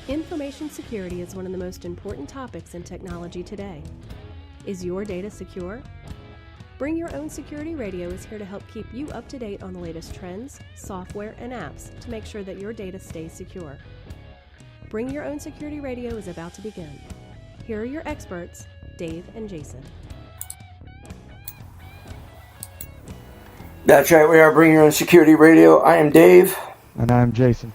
Information security is one of the most important topics in technology today. Is your data secure? Bring Your Own Security Radio is here to help keep you up to date on the latest trends, software, and apps to make sure that your data stays secure. Bring Your Own Security Radio is about to begin. Here are your experts, Dave and Jason. That's right, we are Bring Your Own Security Radio. I am Dave. And I'm Jason.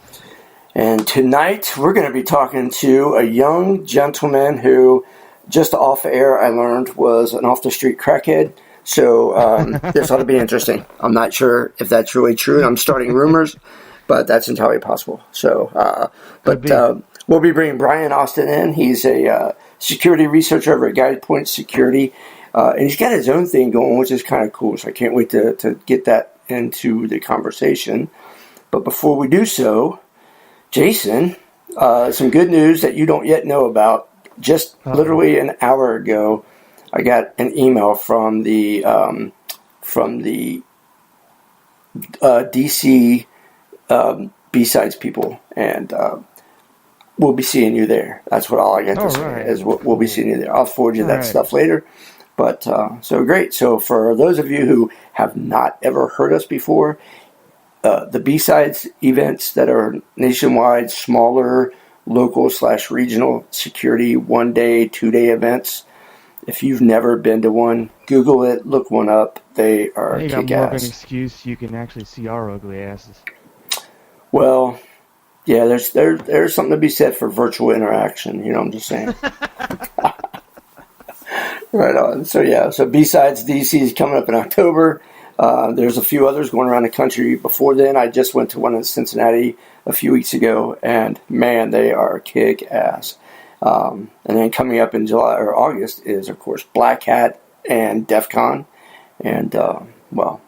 And tonight we're going to be talking to a young gentleman who, just off air, I learned was an off-the-street crackhead. So this ought to be interesting. I'm not sure if that's really true. I'm starting rumors, but that's entirely possible. So, we'll be bringing Bryan Austin in. He's a security researcher over at Guidepoint Security. And he's got his own thing going, which is kind of cool. So I can't wait to get that into the conversation. But before we do so, Jason, some good news that you don't yet know about. Just literally an hour ago, I got an email from the DC B-Sides people, and we'll be seeing you there. That's what all I got to say is we'll be seeing you there. I'll forward you that stuff later. But so great. So for those of you who have not ever heard us before, the B-Sides events that are nationwide, smaller, local/regional security 1-day, 2-day events. If you've never been to one, Google it, look one up. They are kick-ass. You got more of an excuse. You can actually see our ugly asses. Well, yeah, there's something to be said for virtual interaction. You know what I'm just saying? Right on. So B-Sides DC is coming up in October. There's a few others going around the country before then. I just went to one in Cincinnati a few weeks ago, and man, they are kick-ass. And then coming up in July or August is, of course, Black Hat and DEF CON. And, well,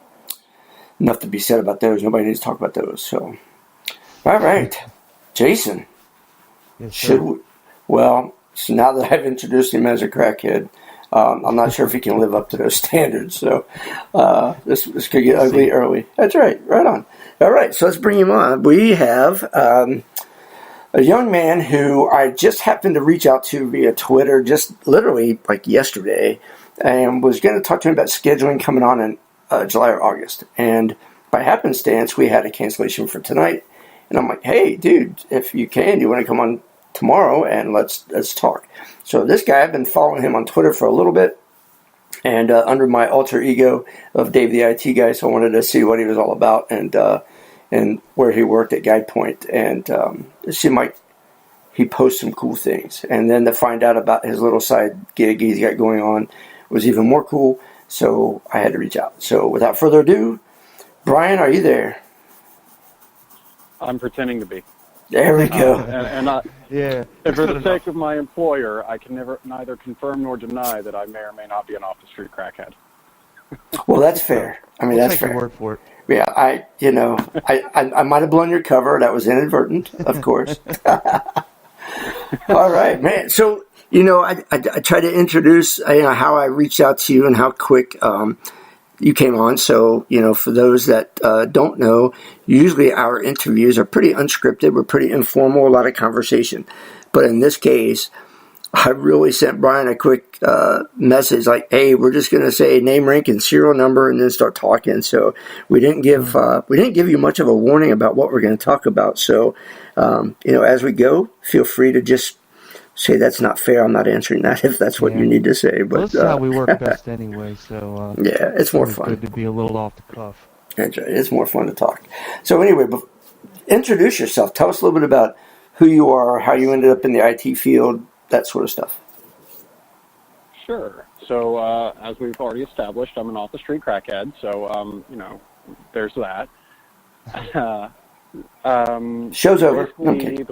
enough to be said about those. Nobody needs to talk about those. So, all right. Jason. Yes, sir. So now that I've introduced him as a crackhead, I'm not sure if he can live up to those standards. So this could get ugly early. That's right. Right on. All right. So let's bring him on. We have a young man who I just happened to reach out to via Twitter just literally like yesterday, and was going to talk to him about scheduling coming on in July or August. And by happenstance, we had a cancellation for tonight. And I'm like, hey, dude, if you can, do you want to come on tomorrow and let's talk? So this guy, I've been following him on Twitter for a little bit, and under my alter ego of Dave the IT guy, so I wanted to see what he was all about and where he worked at Guidepoint, and it seemed like he posts some cool things. And then to find out about his little side gig he's got going on was even more cool, so I had to reach out. So without further ado, Bryan, are you there? I'm pretending to be. There we go. And for the sake of my employer, I can neither confirm nor deny that I may or may not be an off-the-street crackhead. Well, that's fair. I mean, that's fair. Your word for it. Yeah, I might have blown your cover. That was inadvertent, of course. All right, man. So, I tried to introduce, how I reached out to you and how quick you came on. So, for those that don't know, usually our interviews are pretty unscripted. We're pretty informal, a lot of conversation. But in this case, I really sent Bryan a quick message like, hey, we're just going to say name, rank, and serial number and then start talking. So we didn't give you much of a warning about what we're going to talk about. So, as we go, feel free to just say that's not fair. I'm not answering that if that's what you need to say. But that's how we work best anyway. So yeah, it's more fun. Good to be a little off the cuff. That's right. It's more fun to talk. So anyway, introduce yourself. Tell us a little bit about who you are, how you ended up in the IT field, that sort of stuff. Sure. So as we've already established, I'm an off-the-street crackhead. So there's that. Show's over. Okay.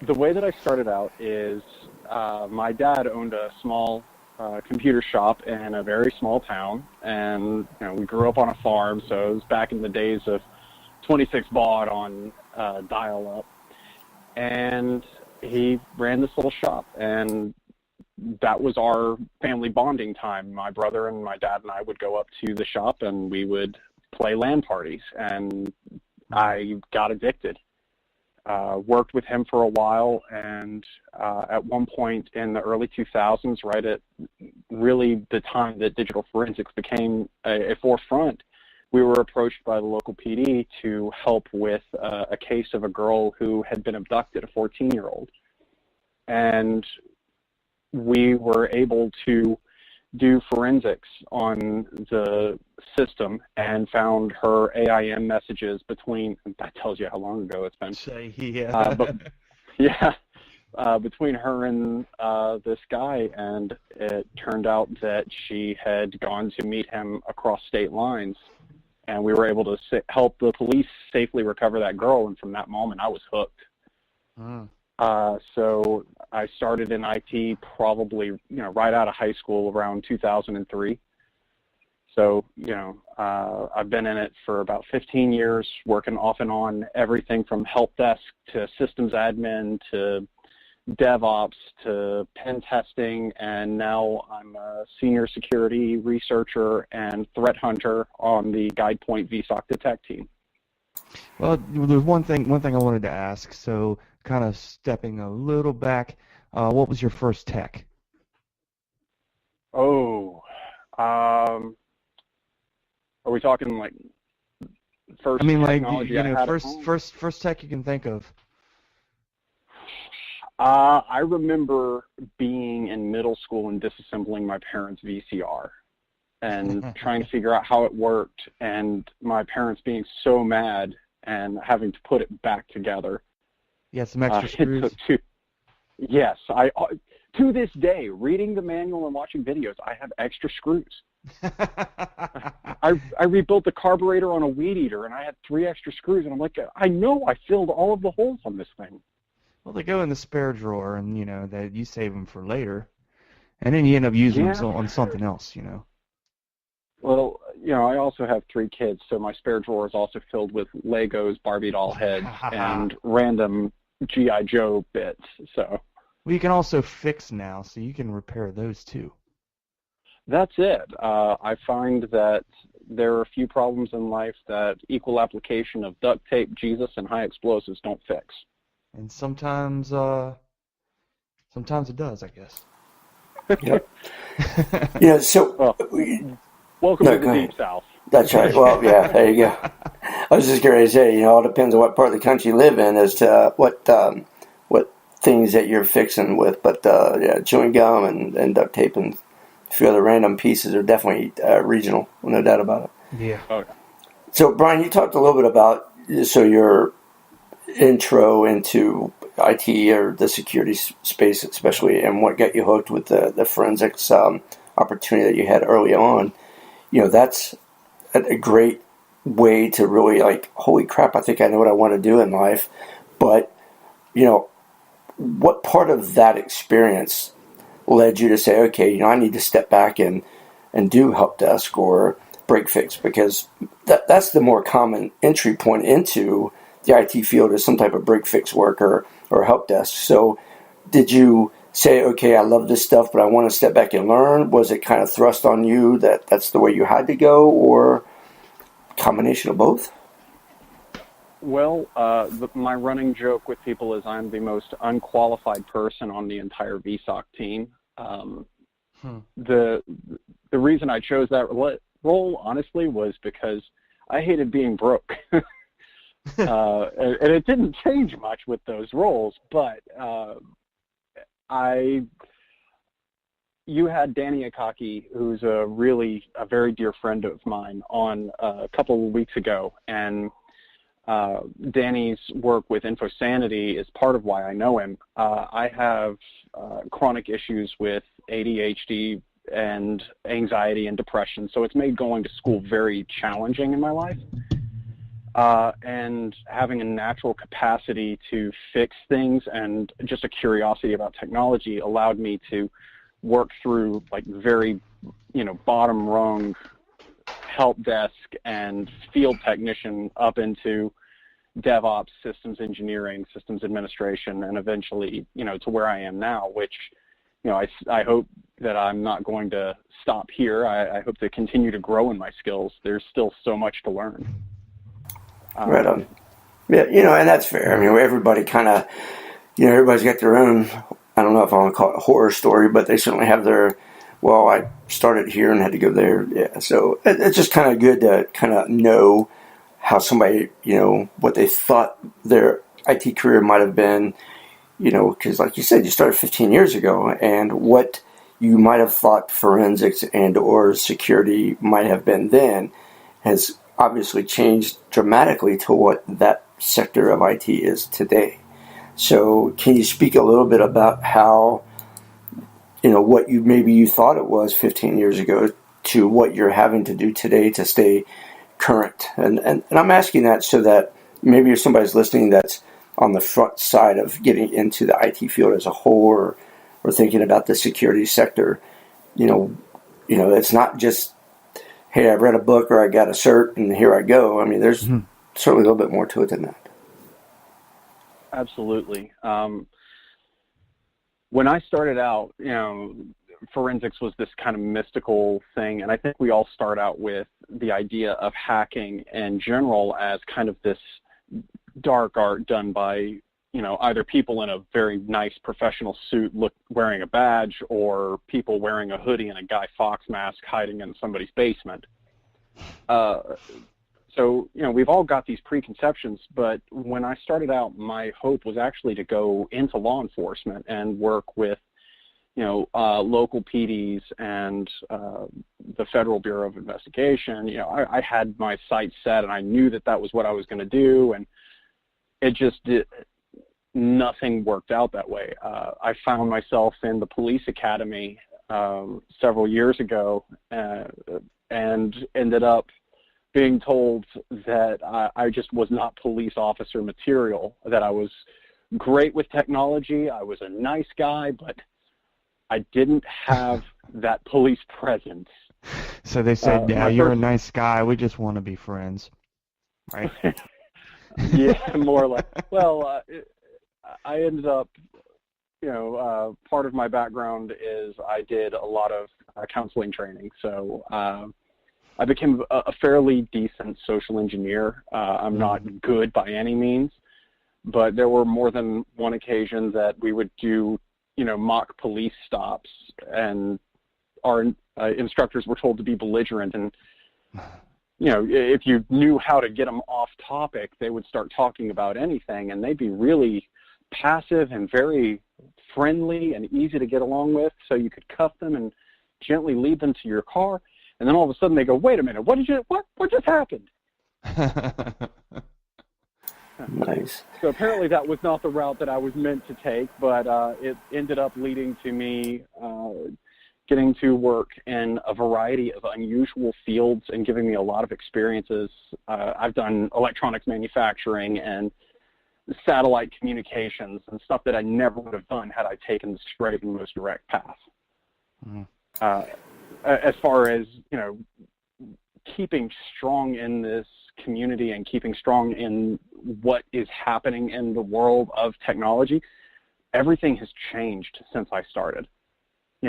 The way that I started out is my dad owned a small computer shop in a very small town, and we grew up on a farm, so it was back in the days of 26 baud on dial-up, and he ran this little shop, and that was our family bonding time. My brother and my dad and I would go up to the shop, and we would play LAN parties, and I got addicted. worked with him for a while, and at one point in the early 2000s, right at really the time that digital forensics became a forefront, we were approached by the local PD to help with a case of a girl who had been abducted, a 14-year-old. And we were able to do forensics on the system and found her AIM messages between, that tells you how long ago it's been. Between her and this guy, and it turned out that she had gone to meet him across state lines, and we were able to help the police safely recover that girl, and from that moment I was hooked. So I started in IT probably, right out of high school around 2003. So, I've been in it for about 15 years, working off and on everything from help desk to systems admin to DevOps to pen testing, and now I'm a senior security researcher and threat hunter on the Guidepoint VSOC Detect team. Well, there's one thing I wanted to ask. So, kind of stepping a little back, what was your first tech? Are we talking like first? I mean, like first tech you can think of. I remember being in middle school and disassembling my parents' VCR and trying to figure out how it worked, and my parents being so mad and having to put it back together. Yeah, some extra screws. Yes, to this day, reading the manual and watching videos, I have extra screws. I rebuilt the carburetor on a weed eater, and I had 3 extra screws, and I'm like, I know I filled all of the holes on this thing. Well, they go in the spare drawer, and that you save them for later, and then you end up using them on something else. Well, I also have 3 kids, so my spare drawer is also filled with Legos, Barbie doll heads, and random G.I. Joe bits. So. Well, you can also fix now, so you can repair those too. That's it. I find that there are a few problems in life that equal application of duct tape, Jesus, and high explosives don't fix. And sometimes it does, I guess. Yep. Welcome to the Deep South. That's right. Well, yeah, there you go. I was just going to say, it all depends on what part of the country you live in as to what things that you're fixing with. But chewing gum and duct tape and a few other random pieces are definitely regional, no doubt about it. Yeah. Okay. So, Bryan, you talked a little bit about your intro into IT or the security space especially, and what got you hooked with the forensics opportunity that you had early on. That's a great way to really holy crap, I think I know what I want to do in life. But, what part of that experience led you to say, okay, I need to step back and do help desk or break fix? Because that's the more common entry point into the IT field, is some type of break fix work or help desk. So did you say, okay, I love this stuff, but I want to step back and learn? Was it kind of thrust on you that that's the way you had to go, or combination of both? Well, my running joke with people is I'm the most unqualified person on the entire VSOC team. The reason I chose that role, honestly, was because I hated being broke. And it didn't change much with those roles, but you had Danny Akaki, who's a very dear friend of mine, on a couple of weeks ago, and Danny's work with InfoSanity is part of why I know him. I have chronic issues with ADHD and anxiety and depression, so it's made going to school very challenging in my life. And having a natural capacity to fix things and just a curiosity about technology allowed me to work through very, bottom rung help desk and field technician up into DevOps, systems engineering, systems administration, and eventually, to where I am now, which, I hope that I'm not going to stop here. I hope to continue to grow in my skills. There's still so much to learn. Right on. Yeah, and that's fair. I mean, everybody kind of, everybody's got their own, I don't know if I want to call it a horror story, but they certainly have their, well, I started here and had to go there. Yeah, so it's just kind of good to kind of know how somebody, what they thought their IT career might have been, because like you said, you started 15 years ago, and what you might have thought forensics and or security might have been then has obviously changed dramatically to what that sector of IT is today. So can you speak a little bit about how, what you thought it was 15 years ago to what you're having to do today to stay current? And I'm asking that so that maybe if somebody's listening that's on the front side of getting into the IT field as a whole, or thinking about the security sector, it's not just, hey, I read a book or I got a cert and here I go. I mean, there's certainly a little bit more to it than that. Absolutely. When I started out, forensics was this kind of mystical thing, and I think we all start out with the idea of hacking in general as kind of this dark art done by, either people in a very nice professional suit wearing a badge, or people wearing a hoodie and a Guy Fawkes mask hiding in somebody's basement. So, we've all got these preconceptions, but when I started out, my hope was actually to go into law enforcement and work with, local PDs and the Federal Bureau of Investigation. I had my sights set, and I knew that was what I was going to do, and it just nothing worked out that way. I found myself in the police academy several years ago and ended up being told that I just was not police officer material, that I was great with technology, I was a nice guy, but I didn't have that police presence. So they said, you're a nice guy, we just want to be friends, right? Yeah, more like, I ended up, part of my background is I did a lot of counseling training, so I became a fairly decent social engineer. I'm not good by any means, but there were more than one occasion that we would do, mock police stops, and our instructors were told to be belligerent. And, if you knew how to get them off topic, they would start talking about anything, and they'd be really passive and very friendly and easy to get along with, so you could cuff them and gently lead them to your car. And then all of a sudden they go, wait a minute, what just happened? Nice. So apparently that was not the route that I was meant to take, but it ended up leading to me getting to work in a variety of unusual fields and giving me a lot of experiences. I've done electronics manufacturing and satellite communications and stuff that I never would have done had I taken the straight and most direct path. As far as, keeping strong in this community and keeping strong in what is happening in the world of technology, everything has changed since I started.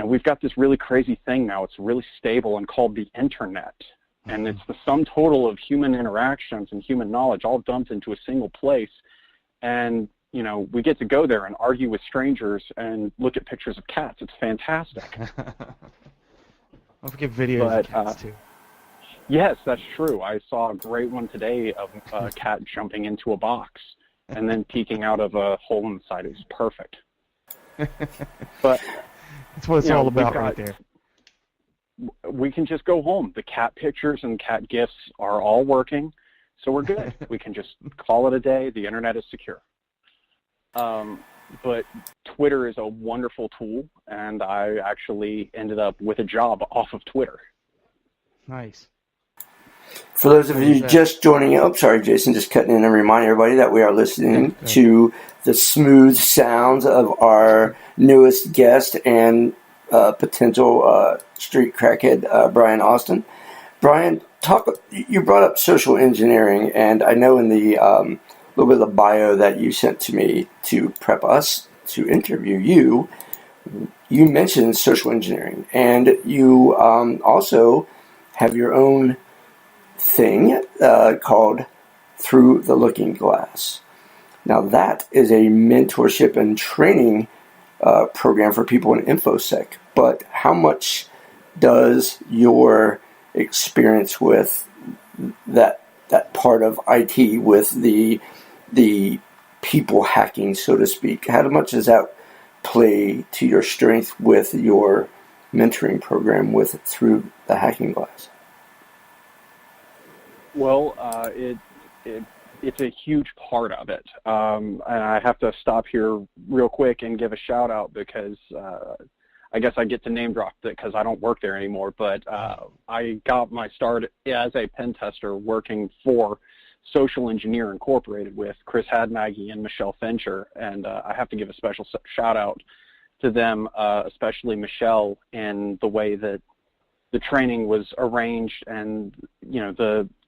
We've got this really crazy thing now. It's really stable and called the internet. And it's the sum total of human interactions and human knowledge all dumped into a single place. And, we get to go there and argue with strangers and look at pictures of cats. It's fantastic. Don't forget videos of cats, too. Yes, that's true. I saw a great one today of a cat jumping into a box and then peeking out of a hole in the side. It was perfect. But that's what it's all about right there. We can just go home. The cat pictures and cat GIFs are all working, so we're good. We can just call it a day. The internet is secure. But Twitter is a wonderful tool, and I actually ended up with a job off of Twitter. Nice. For those of you just joining up, sorry, Jason, just cutting in and reminding everybody that we are listening to the smooth sounds of our newest guest and potential street crackhead, Bryan Austin. Bryan, you brought up social engineering, and I know in the little bit of the bio that you sent to me to prep us to interview you, you mentioned social engineering, and you also have your own thing called through the looking glass. Now that is a mentorship and training program for people in InfoSec, but how much does your experience with that part of IT, with the people hacking, so to speak, how much does that play to your strength with your mentoring program through the hacking glass? Well, it's a huge part of it. And I have to stop here real quick and give a shout out because I guess I get to name drop it because I don't work there anymore. But I got my start as a pen tester working for Social Engineer Incorporated with Chris Hadmaggi and Michelle Fincher. And I have to give a special shout out to them, especially Michelle, in the way that the training was arranged and,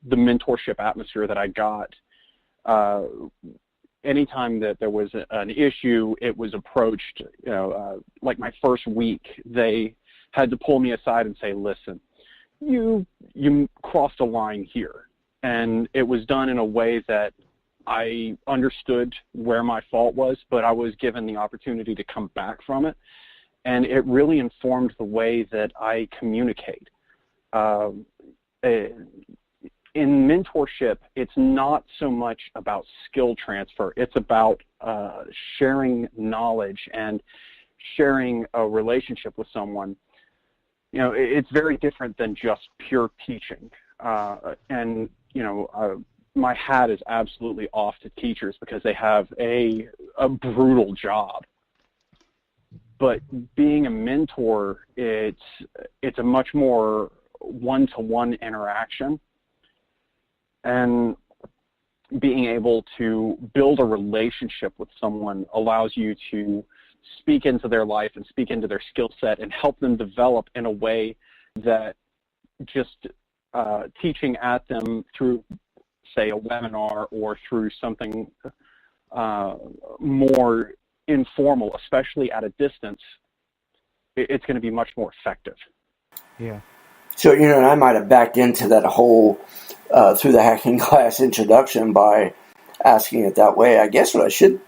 the mentorship atmosphere that I got. Anytime that there was an issue, it was approached, like my first week, they had to pull me aside and say, listen, you crossed a line here. And it was done in a way that I understood where my fault was, but I was given the opportunity to come back from it. And it really informed the way that I communicate. In mentorship, it's not so much about skill transfer. It's about sharing knowledge and sharing a relationship with someone. It's very different than just pure teaching. My hat is absolutely off to teachers because they have a brutal job. But being a mentor, it's a much more one-to-one interaction. And being able to build a relationship with someone allows you to speak into their life and speak into their skill set and help them develop in a way that just teaching at them through, say, a webinar or through something more informal, especially at a distance, it's going to be much more effective. Yeah. So, and I might have backed into that whole through the hacking class introduction by asking it that way. I guess what I should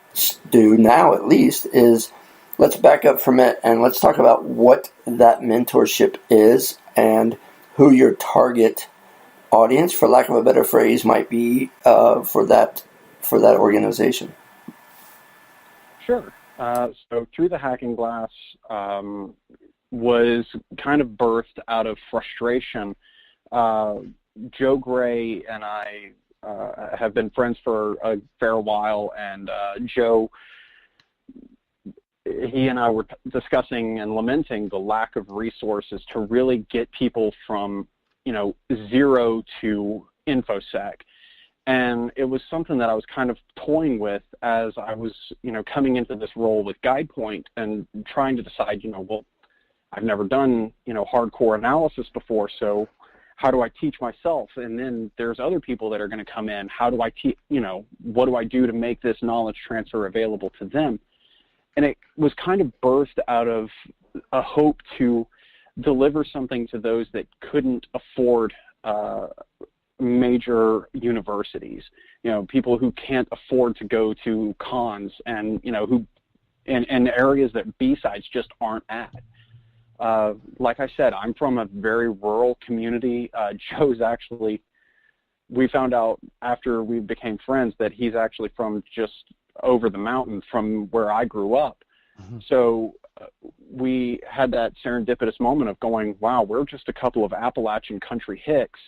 do now, at least, is let's back up from it and let's talk about what that mentorship is and who your target audience, for lack of a better phrase, might be for that organization. Sure. So through the hacking glass was kind of birthed out of frustration. Joe Gray and I have been friends for a fair while, and Joe, he and I were discussing and lamenting the lack of resources to really get people from, zero to InfoSec. And it was something that I was kind of toying with as I was, coming into this role with Guidepoint and trying to decide, well, I've never done, hardcore analysis before, so how do I teach myself? And then there's other people that are going to come in. How do I teach, what do I do to make this knowledge transfer available to them? And it was kind of birthed out of a hope to deliver something to those that couldn't afford major universities, people who can't afford to go to cons and, who in areas that B-sides just aren't at. Like I said, I'm from a very rural community. Joe's actually, we found out after we became friends that he's actually from just over the mountain from where I grew up. Mm-hmm. So we had that serendipitous moment of going, wow, we're just a couple of Appalachian country hicks.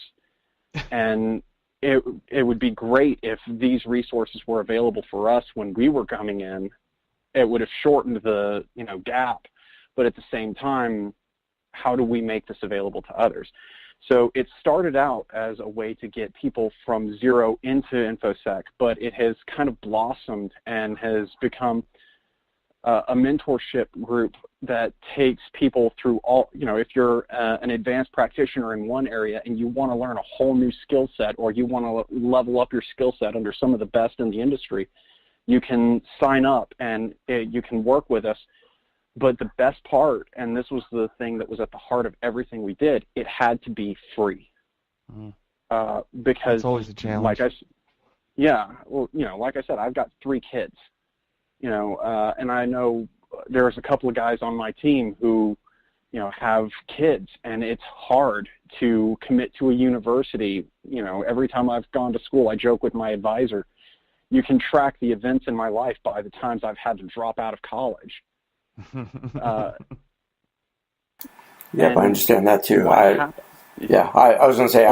And it would be great if these resources were available for us when we were coming in. It would have shortened the, gap. But at the same time, how do we make this available to others? So it started out as a way to get people from zero into InfoSec, but it has kind of blossomed and has become a mentorship group that takes people through all, if you're an advanced practitioner in one area and you want to learn a whole new skill set, or you want to level up your skill set under some of the best in the industry, you can sign up and you can work with us. But the best part, and this was the thing that was at the heart of everything we did, it had to be free. Mm. Because it's always a challenge. Yeah, well, like I said, I've got 3 kids, and I know there's a couple of guys on my team who, have kids, and it's hard to commit to a university. Every time I've gone to school, I joke with my advisor, you can track the events in my life by the times I've had to drop out of college. Yeah, I understand that too. I was going to say,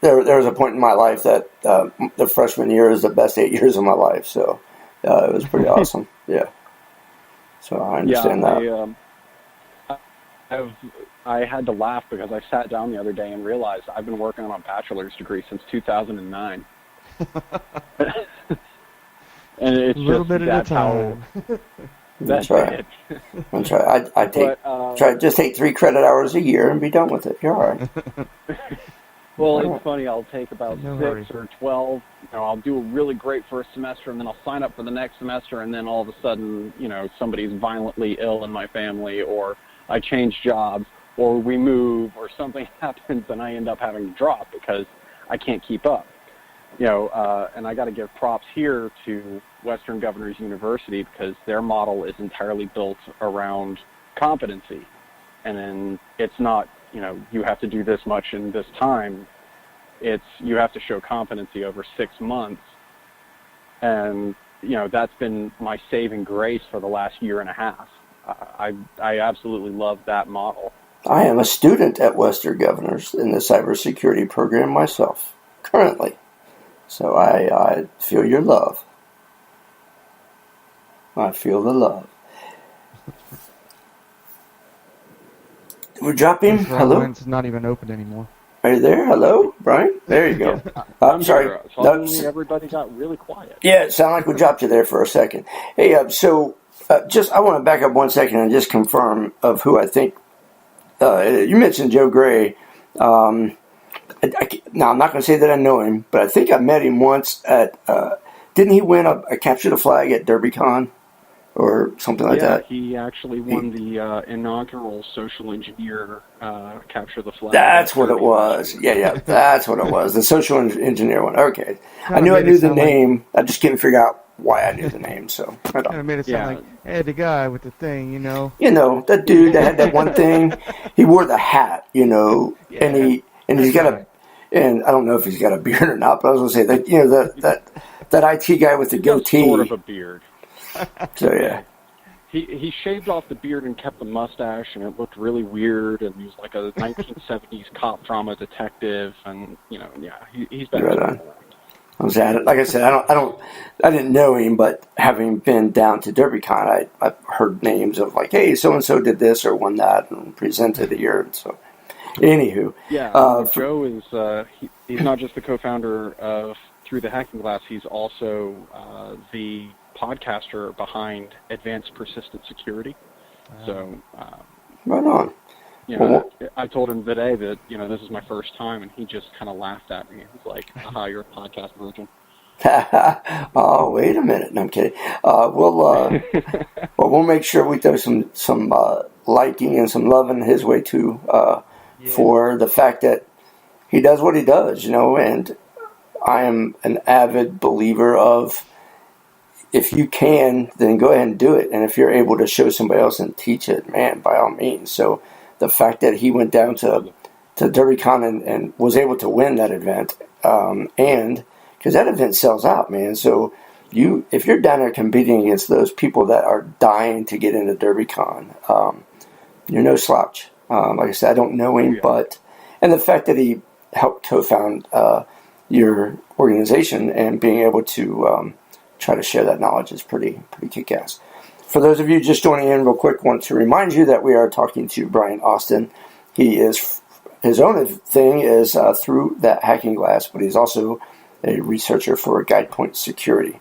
Oh, there was a point in my life that the freshman year is the best 8 years of my life, so it was pretty awesome. Yeah, so I understand that. I had to laugh because I sat down the other day and realized I've been working on a bachelor's degree since 2009. And it's a little just bit at a time. That's right. That's right. I just take 3 credit hours a year and be done with it. You're all right. Well, it's funny. I'll take about No 6 worries. or 12. I'll do a really great first semester, and then I'll sign up for the next semester, and then all of a sudden, somebody's violently ill in my family, or I change jobs, or we move, or something happens, and I end up having to drop because I can't keep up. And I got to give props here to Western Governors University because their model is entirely built around competency. And then it's not, you have to do this much in this time. It's, you have to show competency over 6 months. And, that's been my saving grace for the last year and a half. I absolutely love that model. I am a student at Western Governors in the cybersecurity program myself, currently. So I feel your love. I feel the love. Did we drop him? Hello? It's not even open anymore. Are you there? Hello? Brian? There you go. I'm sorry. here. Suddenly everybody got really quiet. Yeah, it sounded like we dropped you there for a second. Hey, I want to back up 1 second and just confirm of who I think. You mentioned Joe Gray. Now, I'm not going to say that I know him, but I think I met him once at, didn't he win a Capture the Flag at DerbyCon or something like that? Yeah, he actually won the inaugural social engineer Capture the Flag. That's what it was. Yeah, that's what it was. The social engineer one. Okay. I knew the name. I just couldn't figure out why I knew the name, so. Kind of made it sound like, hey, the guy with the thing, that dude that had that one thing. He wore the hat, and he's got and I don't know if he's got a beard or not, but I was going to say that, that IT guy with the goatee. Sort of a beard. So, yeah. He shaved off the beard and kept the mustache, and it looked really weird, and he was like a 1970s cop drama detective, and, he's been right on. Like I said, I didn't know him, but having been down to DerbyCon, I've heard names of like, hey, so-and-so did this or won that and presented here, so. Anywho, Joe is he's not just the co-founder of Through the Hacking Glass, he's also the podcaster behind Advanced Persistent Security. So, right on. I told him today that this is my first time, and he just kind of laughed at me. He's like, "Aha, you're a podcast virgin." Oh, wait a minute! No, I'm kidding. We'll make sure we throw some liking and some loving his way too. For the fact that he does what he does, and I am an avid believer of if you can, then go ahead and do it. And if you're able to show somebody else and teach it, man, by all means. So the fact that he went down to DerbyCon and was able to win that event, and because that event sells out, man. So if you're down there competing against those people that are dying to get into DerbyCon, you're no slouch. Like I said, I don't know him, and the fact that he helped co-found your organization and being able to try to share that knowledge is pretty kick-ass. For those of you just joining in real quick, want to remind you that we are talking to Bryan Austin. He is, his own thing is Through That Hacking Glass, but he's also a researcher for Guidepoint Security.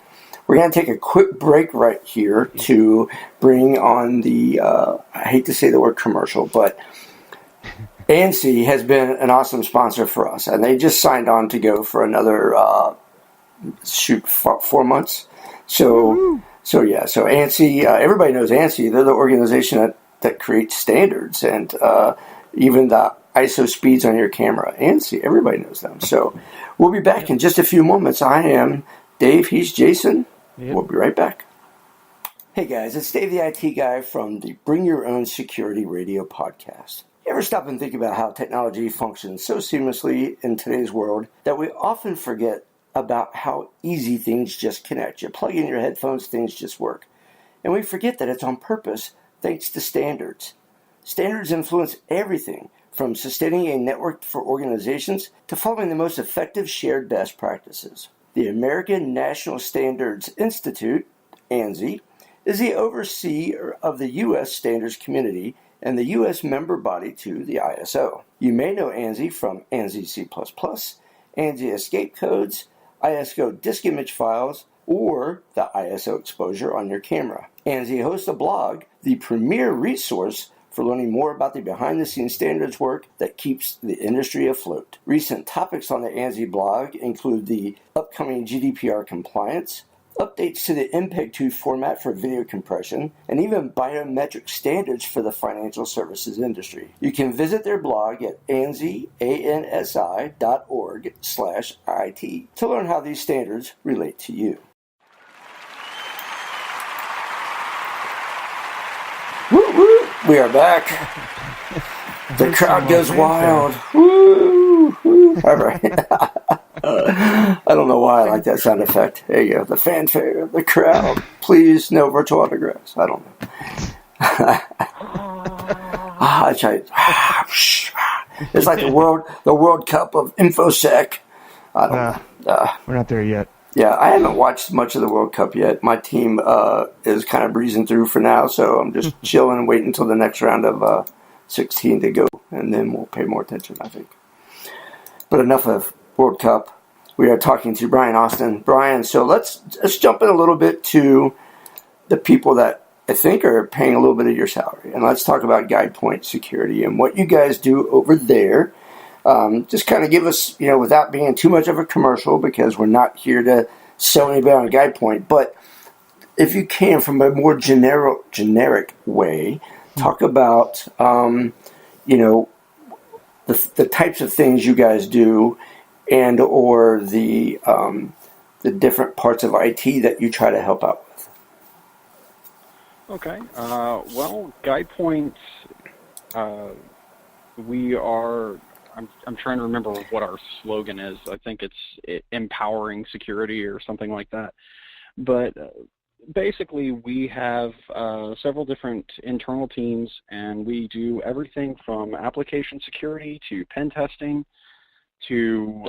We're going to take a quick break right here to bring on the, I hate to say the word commercial, but ANSI has been an awesome sponsor for us, and they just signed on to go for another 4 months. So ANSI, everybody knows ANSI. They're the organization that creates standards and even the ISO speeds on your camera. ANSI, everybody knows them. So we'll be back in just a few moments. I am Dave, he's Jason. Yep. We'll be right back. Hey guys, it's Dave the IT guy from the Bring Your Own Security Radio podcast. You ever stop and think about how technology functions so seamlessly in today's world that we often forget about how easy things just connect? You plug in your headphones, things just work. And we forget that it's on purpose thanks to standards. Standards influence everything from sustaining a network for organizations to following the most effective shared best practices. The American National Standards Institute, ANSI, is the overseer of the U.S. standards community and the U.S. member body to the ISO. You may know ANSI from ANSI C++, ANSI escape codes, ISO disk image files, or the ISO exposure on your camera. ANSI hosts a blog, the premier resource for learning more about the behind-the-scenes standards work that keeps the industry afloat. Recent topics on the ANSI blog include the upcoming GDPR compliance, updates to the MPEG-2 format for video compression, and even biometric standards for the financial services industry. You can visit their blog at ansi.org/IT to learn how these standards relate to you. Woo woo! We are back. The crowd goes wild. Woo! Woo! All right. I don't know why I like that sound effect. There you go. The fanfare, the crowd. Please, no virtual autographs. I don't know. It's like the World Cup of InfoSec. I don't know. We're not there yet. Yeah, I haven't watched much of the World Cup yet. My team is kind of breezing through for now, so I'm just chilling and waiting until the next round of 16 to go, and then we'll pay more attention, I think. But enough of World Cup. We are talking to Bryan Austin. Bryan, so let's jump in a little bit to the people that I think are paying a little bit of your salary, and let's talk about Guidepoint Security and what you guys do over there. Just kind of give us, without being too much of a commercial, because we're not here to sell anybody on Guidepoint, but if you can, from a more generic way, talk about, the types of things you guys do and or the different parts of IT that you try to help out with. Okay. Well, Guidepoint, we are... I'm trying to remember what our slogan is. I think it's empowering security or something like that. But basically, we have several different internal teams, and we do everything from application security to pen testing to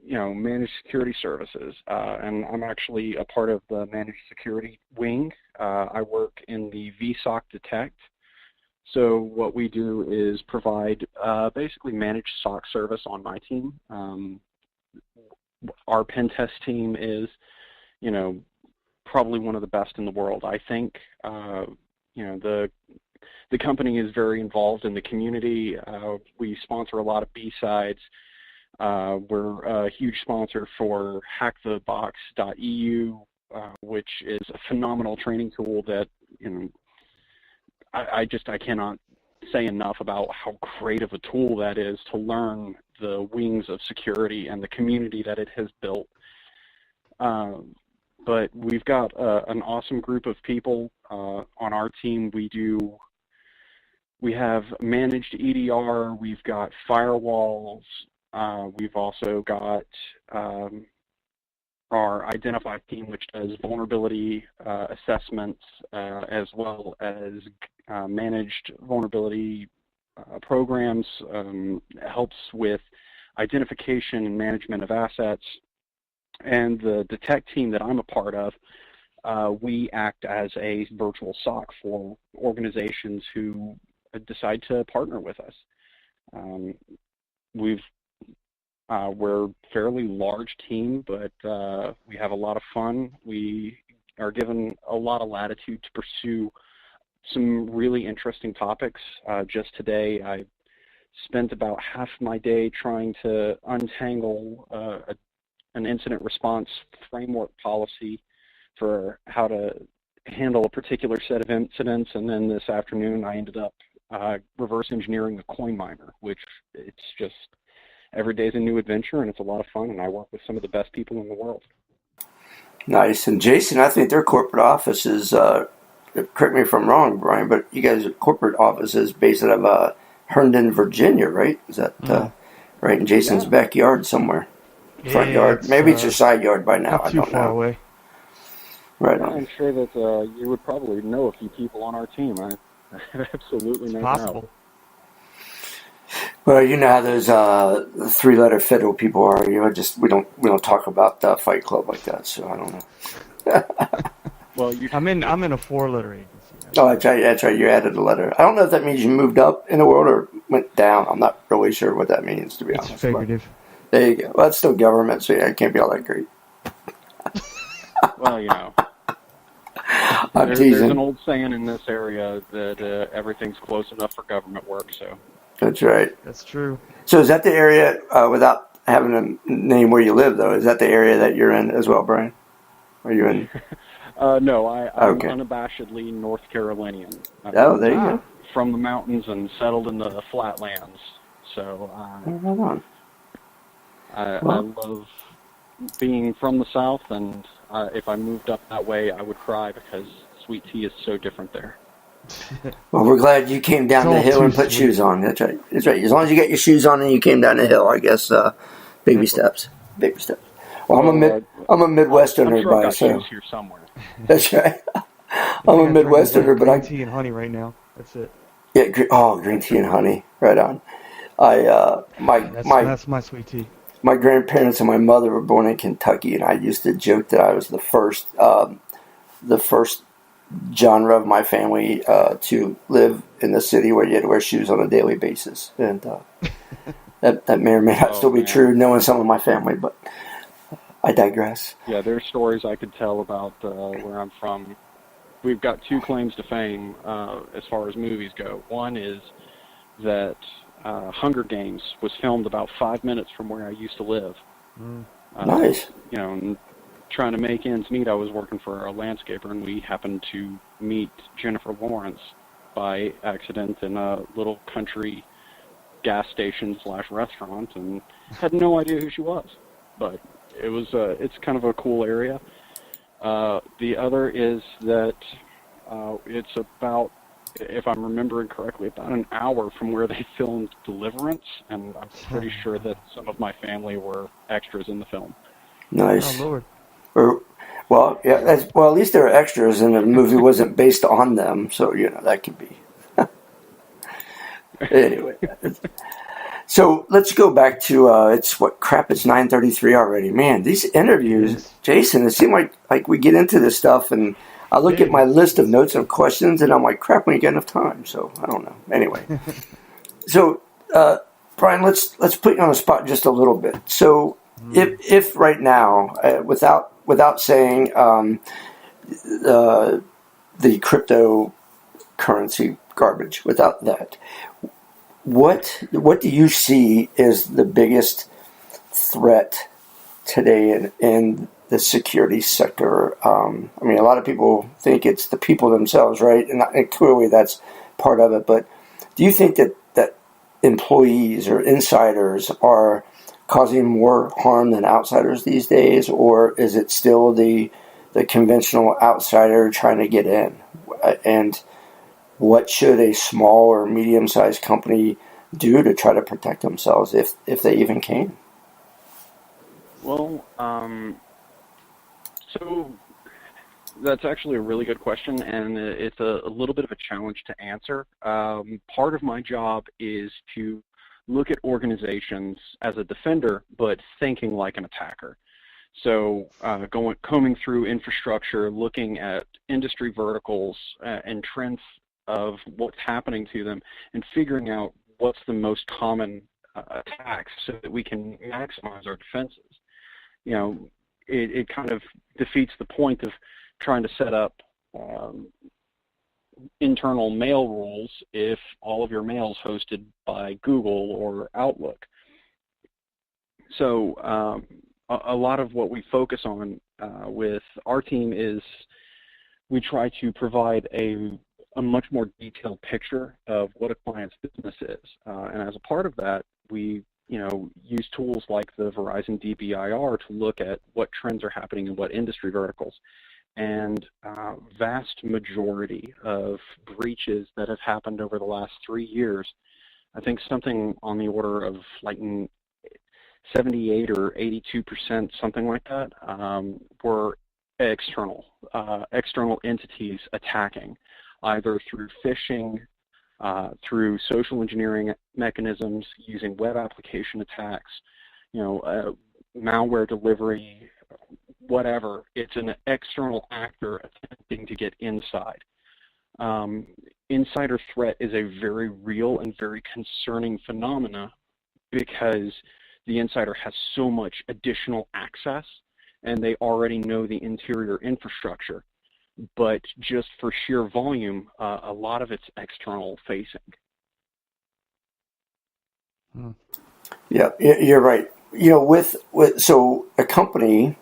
managed security services. And I'm actually a part of the managed security wing. I work in the VSOC Detect. So what we do is provide basically managed SOC service on my team. Our pen test team is, probably one of the best in the world. I think, the company is very involved in the community. We sponsor a lot of B-sides. We're a huge sponsor for hackthebox.eu, which is a phenomenal training tool that, I cannot say enough about how great of a tool that is to learn the wings of security and the community that it has built. But we've got an awesome group of people on our team. We have managed EDR, we've got firewalls, we've also got our Identify team, which does vulnerability assessments, as well as managed vulnerability programs, helps with identification and management of assets. And the Detect team that I'm a part of, we act as a virtual SOC for organizations who decide to partner with us. We're a fairly large team, but we have a lot of fun. We are given a lot of latitude to pursue some really interesting topics. Just today, I spent about half my day trying to untangle an incident response framework policy for how to handle a particular set of incidents, and then this afternoon I ended up reverse engineering a coin miner, which it's just every day is a new adventure, and it's a lot of fun, and I work with some of the best people in the world. Nice. And Jason, I think their corporate office is, correct me if I'm wrong, Brian, but you guys' corporate office is based out of Herndon, Virginia, right? Is that right in Jason's backyard somewhere? Front yard? Maybe it's your side yard by now. Not I too don't far know. away. Right on. I'm sure that you would probably know a few people on our team. I absolutely know Possible. Well, you know how those three-letter federal people are. You know, we don't talk about Fight Club like that. So I don't know. Well, I'm in a four-letter agency. Oh, that's right. You added a letter. I don't know if that means you moved up in the world or went down. I'm not really sure what that means, to be honest. It's figurative. But there you go. Well, that's still government, so yeah, it can't be all that great. well, you know. I'm teasing. There's an old saying in this area that everything's close enough for government work. So that's right. That's true. So is that the area, without having a name where you live, though, is that the area that you're in as well, Brian? Are you in? No, I'm unabashedly North Carolinian. Oh, there you go. From the mountains and settled in the flatlands. So I love being from the South, and if I moved up that way, I would cry because sweet tea is so different there. Well, we're glad you came down the hill and put shoes on. That's right. That's right. As long as you got your shoes on and you came down the hill, I guess baby steps. Baby steps. Well, I'm a Midwesterner, I'm sure I've got so shoes here somewhere. That's right. I'm a Midwesterner, but green tea and honey right now. That's it. Yeah. Green tea and honey. Right on. That's my sweet tea. My grandparents and my mother were born in Kentucky, and I used to joke that I was the first genre of my family to live in the city where you had to wear shoes on a daily basis, and that may or may not still be true, knowing some of my family, but I digress. Yeah, there's stories I could tell about where I'm from. We've got two claims to fame as far as movies go. One is that Hunger Games was filmed about 5 minutes from where I used to live. Nice. You know, trying to make ends meet, I was working for a landscaper, and we happened to meet Jennifer Lawrence by accident in a little country gas station / restaurant, and had no idea who she was. But it was it's kind of a cool area. The other is that it's about, if I'm remembering correctly, about an hour from where they filmed Deliverance, and I'm pretty sure that some of my family were extras in the film. Nice. Oh, Lord. Well, yeah. Well, at least there are extras, and the movie wasn't based on them, so that could be. Anyway, so let's go back to it's 9:33 already. Man, these interviews, Jason, it seemed like we get into this stuff, and I look at my list of notes and questions, and I'm like, crap, we ain't got enough time. So I don't know. Anyway, so Brian, let's put you on the spot just a little bit. So if right now, without saying the cryptocurrency garbage, without that, what do you see as the biggest threat today in the security sector? I mean, a lot of people think it's the people themselves, right? And clearly that's part of it. But do you think that employees or insiders are causing more harm than outsiders these days, or is it still the conventional outsider trying to get in? And what should a small or medium-sized company do to try to protect themselves if they even can? Well, so that's actually a really good question, and it's a little bit of a challenge to answer. Part of my job is to look at organizations as a defender, but thinking like an attacker. So combing through infrastructure, looking at industry verticals and trends of what's happening to them, and figuring out what's the most common attacks so that we can maximize our defenses. It kind of defeats the point of trying to set up internal mail rules if all of your mail is hosted by Google or Outlook. So a lot of what we focus on with our team is we try to provide a much more detailed picture of what a client's business is. And as a part of that, we use tools like the Verizon DBIR to look at what trends are happening in what industry verticals. And vast majority of breaches that have happened over the last 3 years, I think something on the order of like 78 or 82%, something like that, were external entities attacking, either through phishing, through social engineering mechanisms, using web application attacks, malware delivery, whatever. It's an external actor attempting to get inside. Insider threat is a very real and very concerning phenomena because the insider has so much additional access and they already know the interior infrastructure. But just for sheer volume, a lot of it's external facing. Yeah, you're right. So a company,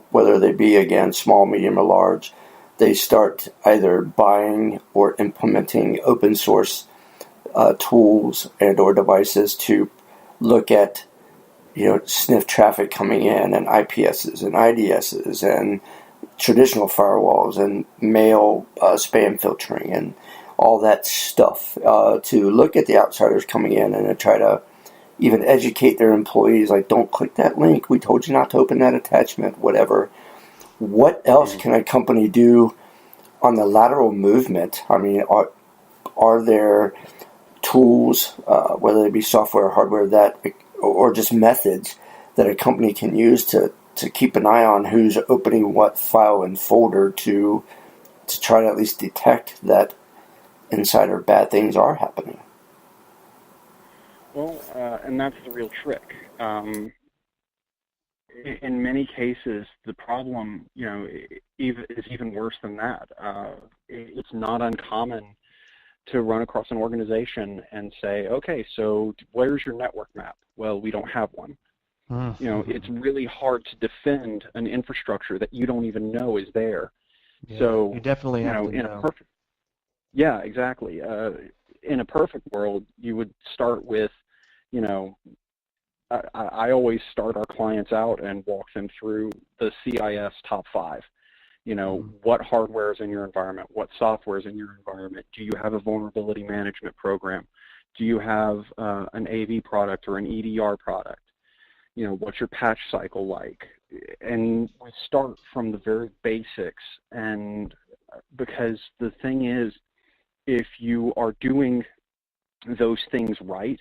whether they be, again, small, medium, or large, they start either buying or implementing open source tools and or devices to look at, sniff traffic coming in, and IPSs and IDSs and traditional firewalls and mail spam filtering and all that stuff to look at the outsiders coming in and to try to even educate their employees, like, don't click that link, we told you not to open that attachment, whatever. What else can a company do on the lateral movement? I mean, are there tools, whether they be software or hardware, that, or just methods that a company can use to keep an eye on who's opening what file and folder to try to at least detect that insider bad things are happening? Well, and that's the real trick. In many cases, the problem, is even worse than that. It's not uncommon to run across an organization and say, okay, so where's your network map? Well, we don't have one. It's really hard to defend an infrastructure that you don't even know is there. Yeah, so you definitely have to know. Yeah, exactly. In a perfect world, you would start with, I always start our clients out and walk them through the CIS top 5. What hardware is in your environment? What software is in your environment? Do you have a vulnerability management program? Do you have an AV product or an EDR product? What's your patch cycle like? And we start from the very basics, and because the thing is, if you are doing those things right,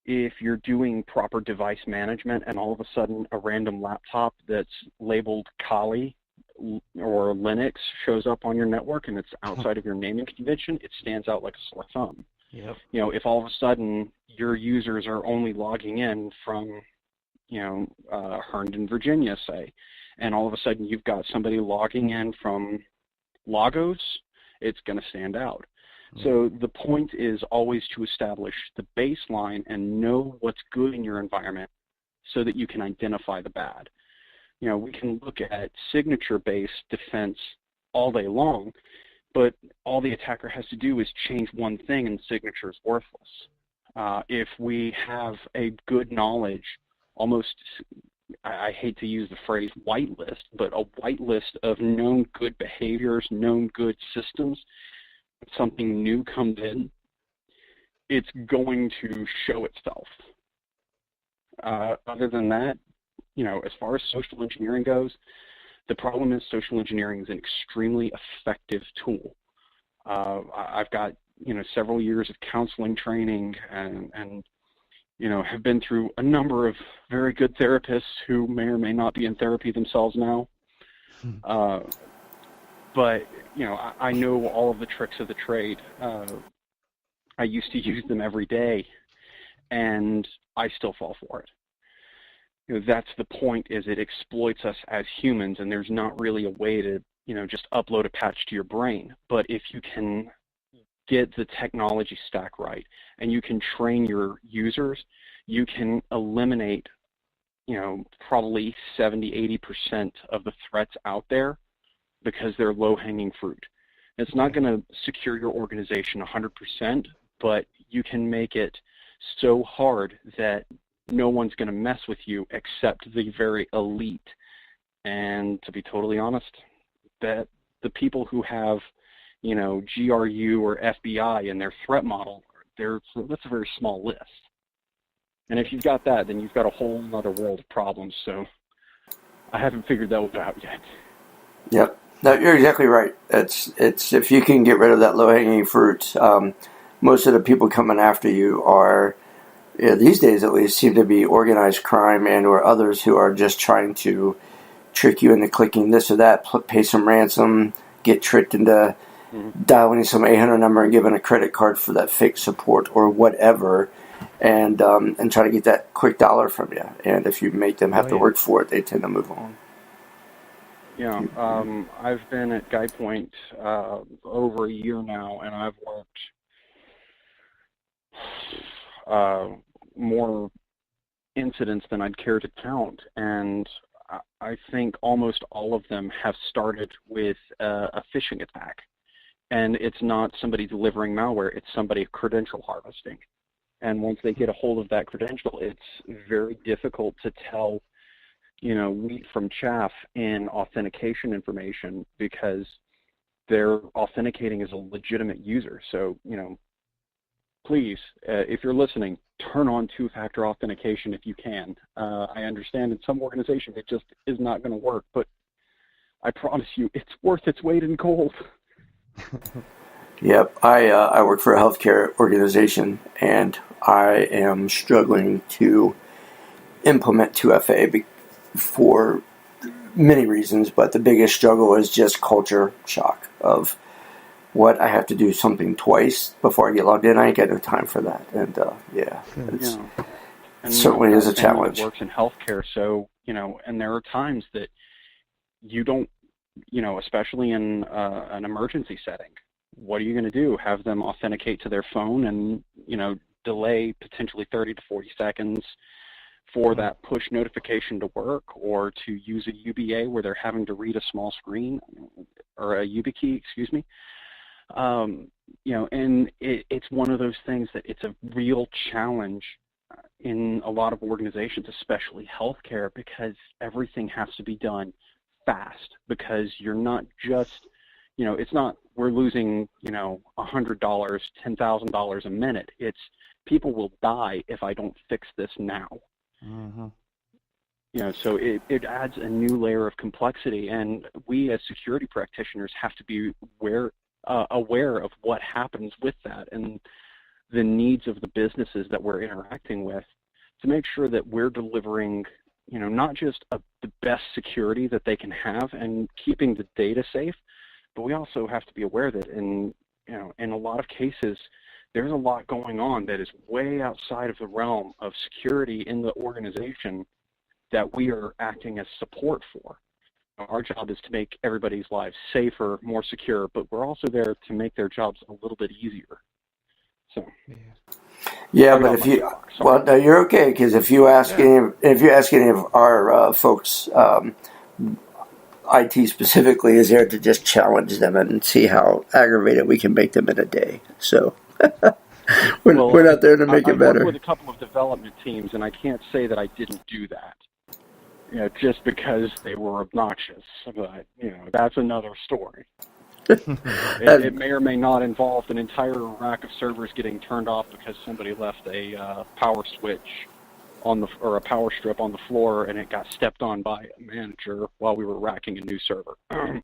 if you're doing proper device management and all of a sudden a random laptop that's labeled Kali or Linux shows up on your network and it's outside of your naming convention, it stands out like a sore thumb. Yep. If all of a sudden your users are only logging in from Herndon, Virginia, say, and all of a sudden you've got somebody logging in from Lagos, it's going to stand out. So the point is always to establish the baseline and know what's good in your environment so that you can identify the bad. We can look at signature-based defense all day long, but all the attacker has to do is change one thing and the signature is worthless. If we have a good knowledge, almost, I hate to use the phrase whitelist, but a whitelist of known good behaviors, known good systems, something new comes in, it's going to show itself. Other than that, as far as social engineering goes, the problem is social engineering is an extremely effective tool. I've got, several years of counseling training and have been through a number of very good therapists who may or may not be in therapy themselves now. But, I know all of the tricks of the trade. I used to use them every day, and I still fall for it. That's the point, is it exploits us as humans, and there's not really a way to, just upload a patch to your brain. But if you can get the technology stack right, and you can train your users, you can eliminate, probably 70–80% of the threats out there, because they're low-hanging fruit. It's not going to secure your organization 100%, but you can make it so hard that no one's going to mess with you except the very elite. And to be totally honest, that the people who have, GRU or FBI in their threat model, that's a very small list. And if you've got that, then you've got a whole other world of problems. So I haven't figured that one out yet. Yep. No, you're exactly right. It's if you can get rid of that low-hanging fruit, most of the people coming after you are, these days at least, seem to be organized crime and or others who are just trying to trick you into clicking this or that, pay some ransom, get tricked into dialing some 800 number and giving a credit card for that fake support or whatever, and try to get that quick dollar from you. And if you make them have to work for it, they tend to move on. Yeah, I've been at Guidepoint over a year now, and I've worked more incidents than I'd care to count, and I think almost all of them have started with a phishing attack. And it's not somebody delivering malware, it's somebody credential harvesting. And once they get a hold of that credential, it's very difficult to tell, wheat from chaff in authentication information, because they're authenticating as a legitimate user. So, please, if you're listening, turn on two-factor authentication if you can. I understand in some organizations it just is not going to work, but I promise you it's worth its weight in gold. Yep, I work for a healthcare organization, and I am struggling to implement 2FA for many reasons, but the biggest struggle is just culture shock of what I have to do something twice before I get logged in. I ain't got no time for that, and it certainly is a challenge. Works in healthcare, so and there are times that you don't. Especially in an emergency setting, what are you going to do? Have them authenticate to their phone and, delay potentially 30 to 40 seconds for that push notification to work, or to use a UBA where they're having to read a small screen, or a YubiKey, excuse me. And it's one of those things that it's a real challenge in a lot of organizations, especially healthcare, because everything has to be done fast, because you're not just, it's not we're losing, $100, $10,000 a minute. It's people will die if I don't fix this now. So it adds a new layer of complexity, and we as security practitioners have to be aware of what happens with that and the needs of the businesses that we're interacting with, to make sure that we're delivering not just the best security that they can have and keeping the data safe, but we also have to be aware that in a lot of cases, there's a lot going on that is way outside of the realm of security in the organization that we are acting as support for. Our job is to make everybody's lives safer, more secure, but we're also there to make their jobs a little bit easier. So. Yeah, but if you no, you're okay, because if you ask any of our folks, IT specifically is there to just challenge them and see how aggravated we can make them in a day. So we're not there to make it better. I work with a couple of development teams, and I can't say that I didn't do that. Just because they were obnoxious, but that's another story. It may or may not involve an entire rack of servers getting turned off because somebody left a power switch or a power strip on the floor, and it got stepped on by a manager while we were racking a new server. I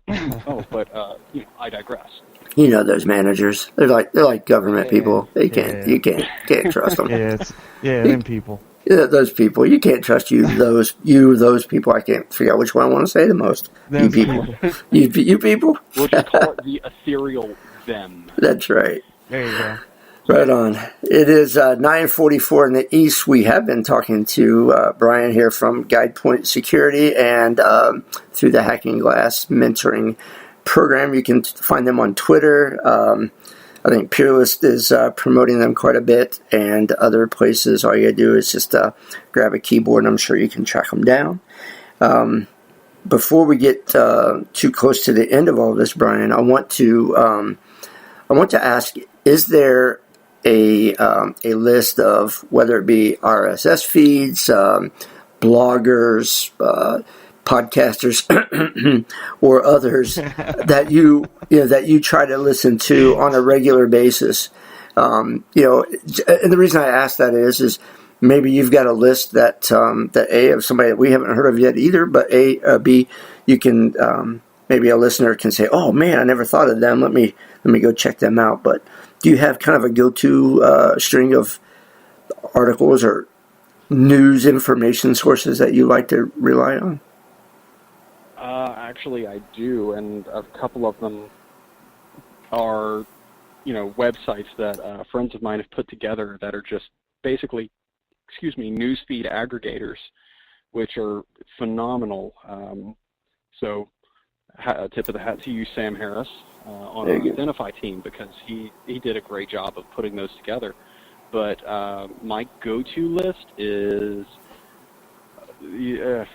digress. Those managers, they're like government people. You can't trust them. Them people. Yeah, those people. You can't trust those people. I can't figure out which one I want to say the most. You people. you people? We'll just call it the ethereal them. That's right. There you go. Right on. It is 9:44 in the East. We have been talking to Bryan here from Guidepoint Security and through the Hacking Glass mentoring program. You can find them on Twitter. I think Peerless is promoting them quite a bit, and other places. All you gotta do is just grab a keyboard, and I'm sure you can track them down. Before we get too close to the end of all of this, Bryan, I want to ask: is there a list of whether it be RSS feeds, bloggers, podcasters, or others that you try to listen to on a regular basis. And the reason I ask that is maybe you've got a list that A, of somebody that we haven't heard of yet either, but B, you can maybe a listener can say, "Oh man, I never thought of them. Let me go check them out." But do you have kind of a go-to string of articles or news information sources that you like to rely on? Actually, I do, and a couple of them are, websites that friends of mine have put together that are just basically, newsfeed aggregators, which are phenomenal. So, a tip of the hat to you, Sam Harris, on our Identify team, because he did a great job of putting those together. But my go-to list is,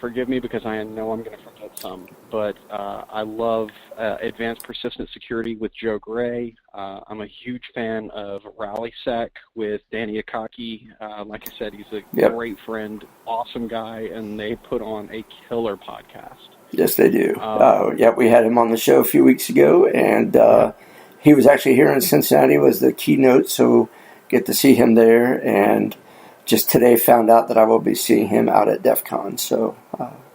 forgive me because I know I'm going to forget some, but I love Advanced Persistent Security with Joe Gray. I'm a huge fan of RallySec with Danny Akaki. Like I said, he's a great friend, awesome guy, and they put on a killer podcast. Yes, they do. We had him on the show a few weeks ago, and he was actually here in Cincinnati, was the keynote, so get to see him there, and just today found out that I will be seeing him out at DEF CON, so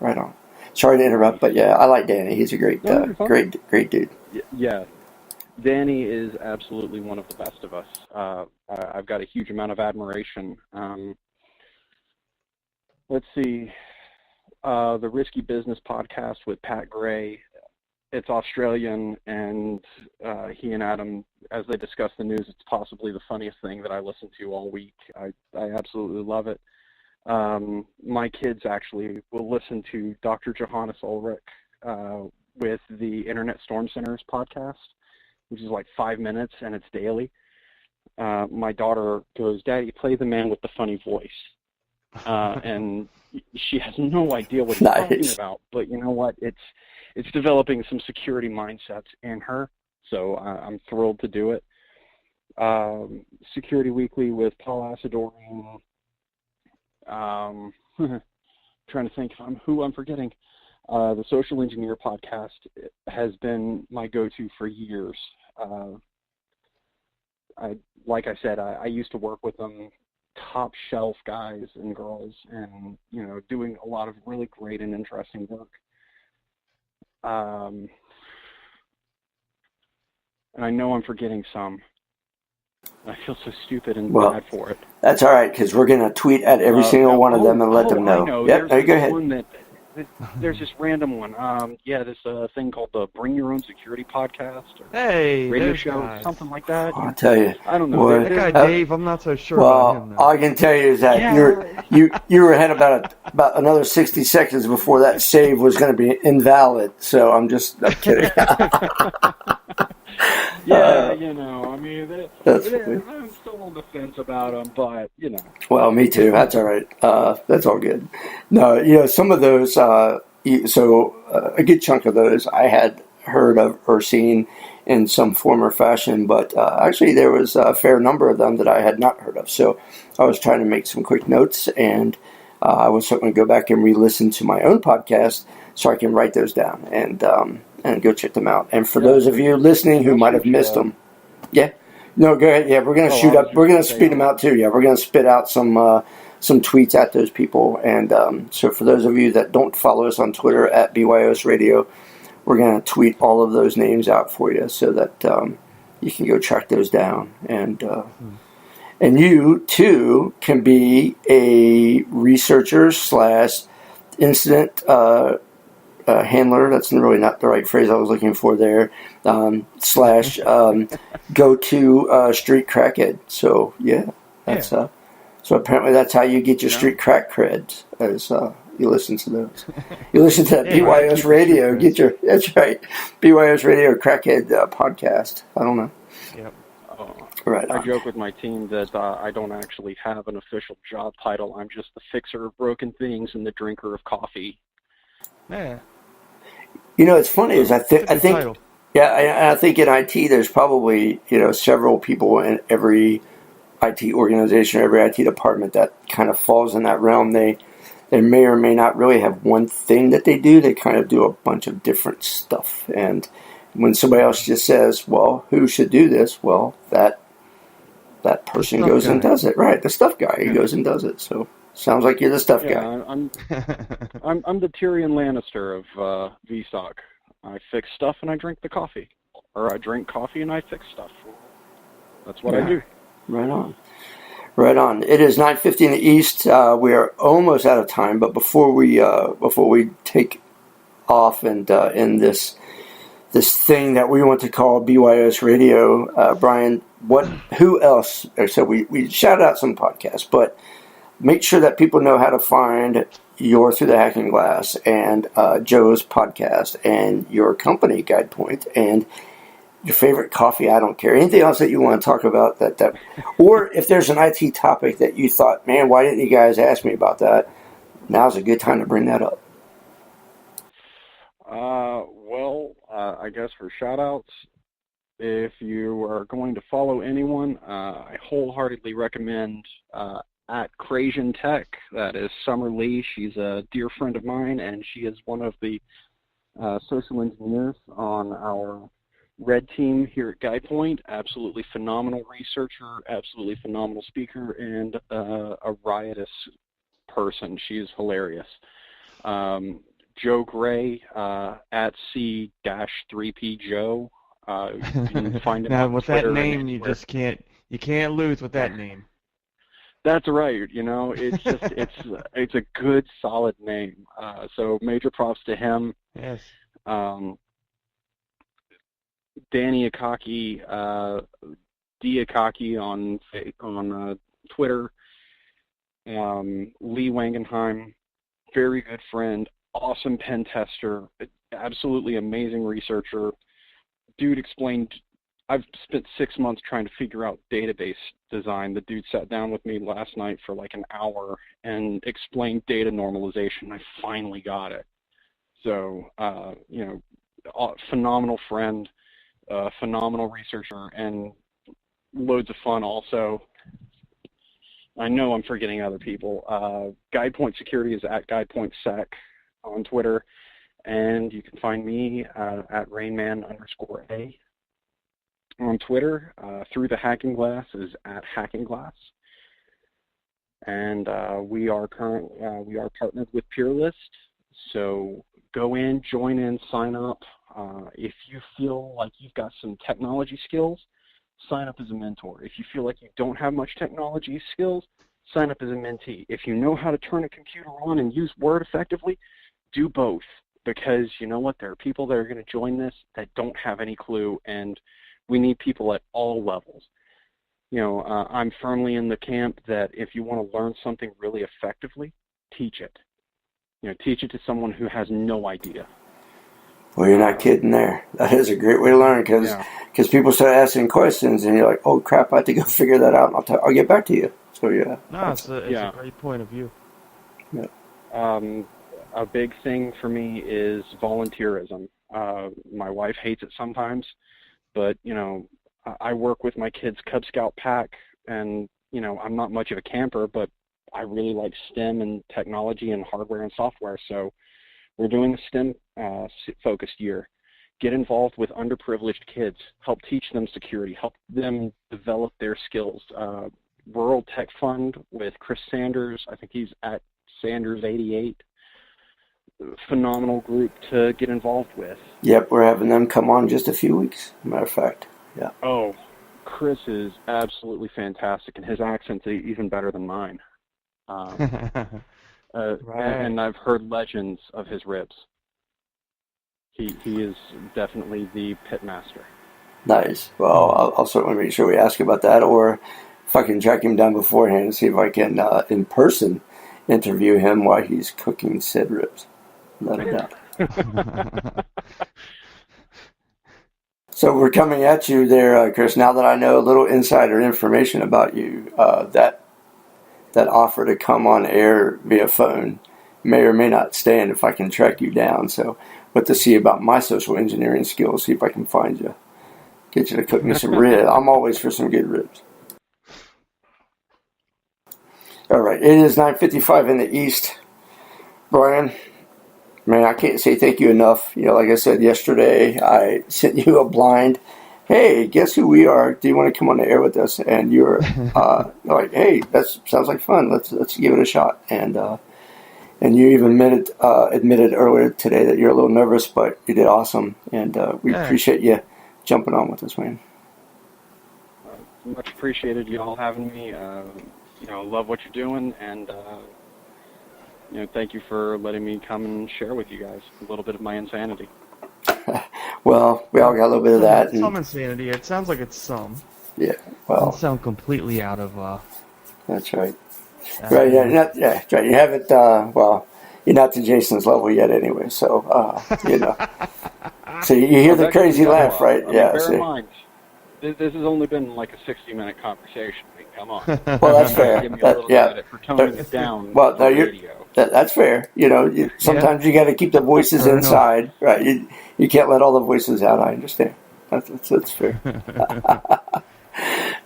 right on. Sorry to interrupt, but yeah, I like Danny. He's a great dude. Yeah, Danny is absolutely one of the best of us. I've got a huge amount of admiration. Let's see, the Risky Business podcast with Pat Gray. It's Australian, and he and Adam, as they discuss the news, it's possibly the funniest thing that I listen to all week. I absolutely love it. My kids actually will listen to Dr. Johannes Ulrich with the Internet Storm Center's podcast, which is like 5 minutes, and it's daily. My daughter goes, "Daddy, play the man with the funny voice." And she has no idea what he's talking about, but you know what? It's developing some security mindsets in her, so I'm thrilled to do it. Security Weekly with Paul Asadorian. Trying to think who I'm forgetting. The Social Engineer podcast has been my go-to for years. Like I said, I used to work with them, top shelf guys and girls, and doing a lot of really great and interesting work. And I know I'm forgetting some. I feel so stupid and bad for it. That's all right, because we're going to tweet at every single one of them and let them know. I know. Yep, go ahead. There's this random one. This thing called the Bring Your Own Security podcast or radio show, guys. Something like that. I'll tell you. I don't know. Boy, that guy Dave, I'm not so sure about him. All I can tell you is that you were ahead about another 60 seconds before that save was going to be invalid. So I'm kidding. I'm still on the fence about them, but Well, me too. That's all right. That's all good. No, some of those. A good chunk of those I had heard of or seen in some form or fashion, but actually there was a fair number of them that I had not heard of. So I was trying to make some quick notes, and I will certainly go back and re-listen to my own podcast so I can write those down and go check them out. And for those of you listening who might have missed them, no, go ahead. Yeah, we're going to shoot up. We're going to speed them out too. Yeah, we're going to spit out some tweets at those people. And so for those of you that don't follow us on Twitter at BYOS Radio, we're going to tweet all of those names out for you so that you can go track those down. And you too can be a researcher / incident handler. That's really not the right phrase I was looking for there. / go to street crackhead. So that's so apparently that's how you get your street crack creds, as you listen to those. You listen to that BYOS Radio. That's right, BYOS Radio Crackhead podcast. I don't know. Yep. Right. I joke with my team that I don't actually have an official job title. I'm just the fixer of broken things and the drinker of coffee. Yeah. It's funny is I think I think in IT there's probably several people in every IT organization, every IT department that kind of falls in that realm, they may or may not really have one thing that they do. They kind of do a bunch of different stuff. And when somebody else just says, well, who should do this? Well, that person goes and does it. Right, the stuff guy. He goes and does it. So sounds like you're the stuff guy. I'm the Tyrion Lannister of VSOC. I fix stuff and I drink the coffee. Or I drink coffee and I fix stuff. That's what I do. Right on. Right on. It is 9:50 in the East. We are almost out of time, but before we take off and end this thing that we want to call BYOS Radio, Bryan, who else? So we shout out some podcasts, but make sure that people know how to find your Through the Hacking Glass and Joe's podcast and your company, Guidepoint, and your favorite coffee. I don't care. Anything else that you want to talk about that or if there's an IT topic that you thought, man, why didn't you guys ask me about that? Now's a good time to bring that up. I guess for shout-outs, if you are going to follow anyone, I wholeheartedly recommend at Crasian Tech. That is Summer Lee. She's a dear friend of mine, and she is one of the social engineers on our red team here at Guidepoint. Absolutely phenomenal researcher, absolutely phenomenal speaker, and a riotous person. She is hilarious. Joe Gray at C-3P Joe. You can find him now on with Twitter that name, you can't lose with that name. That's right. It's just it's a good solid name. So major props to him. Yes. Danny Akaki, D Akaki on Twitter. Lee Wangenheim, very good friend, awesome pen tester, absolutely amazing researcher. Dude explained, I've spent 6 months trying to figure out database design. The dude sat down with me last night for like an hour and explained data normalization. I finally got it. So, phenomenal friend, phenomenal researcher, and loads of fun also. I know I'm forgetting other people. Guidepoint Security is at GuidepointSec on Twitter, and you can find me at Rainman_A on Twitter. Through the Hacking Glass is at Hacking Glass, and we are partnered with Peerlist. So go in, join in, sign up. If you feel like you've got some technology skills, sign up as a mentor. If you feel like you don't have much technology skills, sign up as a mentee. If you know how to turn a computer on and use Word effectively, do both. Because you know what? There are people that are going to join this that don't have any clue, and we need people at all levels. I'm firmly in the camp that if you want to learn something really effectively, teach it. Teach it to someone who has no idea. Well, you're not kidding there. That is a great way to learn because people start asking questions and you're like, oh crap, I have to go figure that out and I'll get back to you. So yeah. No, it's a great point of view. Yeah. A big thing for me is volunteerism. My wife hates it sometimes, but I work with my kids' Cub Scout pack, and I'm not much of a camper, but I really like STEM and technology and hardware and software. So we're doing a STEM-focused year. Get involved with underprivileged kids. Help teach them security. Help them develop their skills. Rural Tech Fund with Chris Sanders. I think he's at Sanders88. Phenomenal group to get involved with. Yep, we're having them come on in just a few weeks, matter of fact. Yeah. Oh, Chris is absolutely fantastic, and his accent's even better than mine. Right. And I've heard legends of his ribs. He is definitely the pit master. Nice. Well, I'll certainly make sure we ask about that, or if I can track him down beforehand and see if I can, in person, interview him while he's cooking said ribs. Without a doubt. So we're coming at you there, Chris. Now that I know a little insider information about you, that offer to come on air via phone may or may not stand if I can track you down. So what to see about my social engineering skills, see if I can find you. Get you to cook me some ribs. I'm always for some good ribs. All right, it is 9:55 in the East. Bryan, man, I can't say thank you enough. Like I said yesterday, I sent you a blind. Hey, guess who we are? Do you want to come on the air with us? And you're like, hey, that sounds like fun. Let's give it a shot. And you even admitted earlier today that you're a little nervous, but you did awesome. And we appreciate you jumping on with us, man. Much appreciated you all having me. Love what you're doing, and thank you for letting me come and share with you guys a little bit of my insanity. Well, we all got a little bit of that. Some insanity. It sounds like it's some. Yeah. Well, it doesn't sound completely out of. That's right. Right. Yeah. Right. You haven't. You're not to Jason's level yet, anyway. So So you hear the crazy laugh, right? Bear in mind, this has only been like a 60-minute conversation. I mean, come on. Well, that's fair. Give me a little credit for toning it down. Well, no, that's fair. Sometimes you got to keep the voices inside, right? You can't let all the voices out. I understand. That's fair.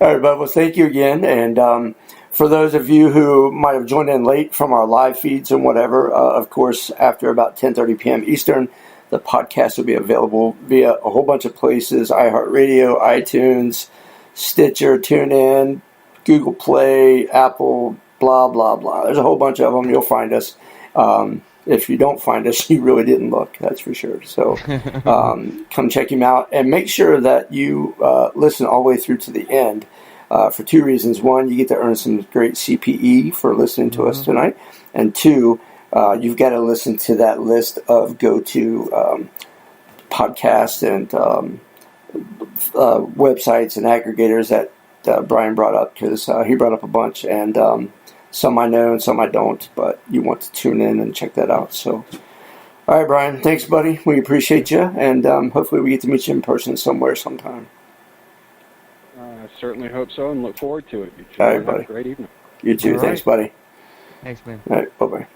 All right, bud. Well, thank you again. And for those of you who might have joined in late from our live feeds and whatever, of course, after about 10:30 p.m. Eastern, the podcast will be available via a whole bunch of places: iHeartRadio, iTunes, Stitcher, TuneIn, Google Play, Apple, blah, blah, blah. There's a whole bunch of them. You'll find us. If you don't find us, you really didn't look, that's for sure. So come check him out. And make sure that you listen all the way through to the end for two reasons. One, you get to earn some great CPE for listening to us tonight. And two, you've got to listen to that list of go-to podcasts and websites and aggregators that Bryan brought up, because he brought up a bunch, and some I know and some I don't, but you want to tune in and check that out. So, all right, Bryan, thanks, buddy. We appreciate you, and hopefully we get to meet you in person somewhere sometime. I certainly hope so, and look forward to it. All right, buddy. Have a great evening. You too. All Thanks, right. buddy. Thanks, man. All right, bye-bye.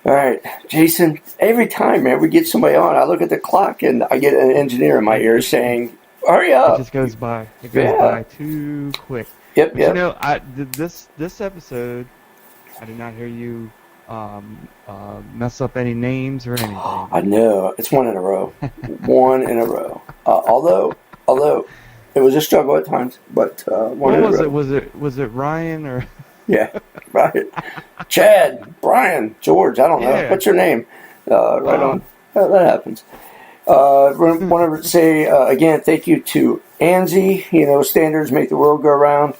All right, Jason, every time, man, we get somebody on, I look at the clock and I get an engineer in my ear saying, hurry up. It just goes by. It goes by too quick. Yep. This episode, I did not hear you mess up any names or anything. I know. It's one in a row. One in a row. Although it was a struggle at times, but one in a row. Was it Ryan or? Yeah, right. Chad, Bryan, George, I don't know. Yeah. What's your name? Right on. That happens. Want to say, again, thank you to ANSI. Standards make the world go round.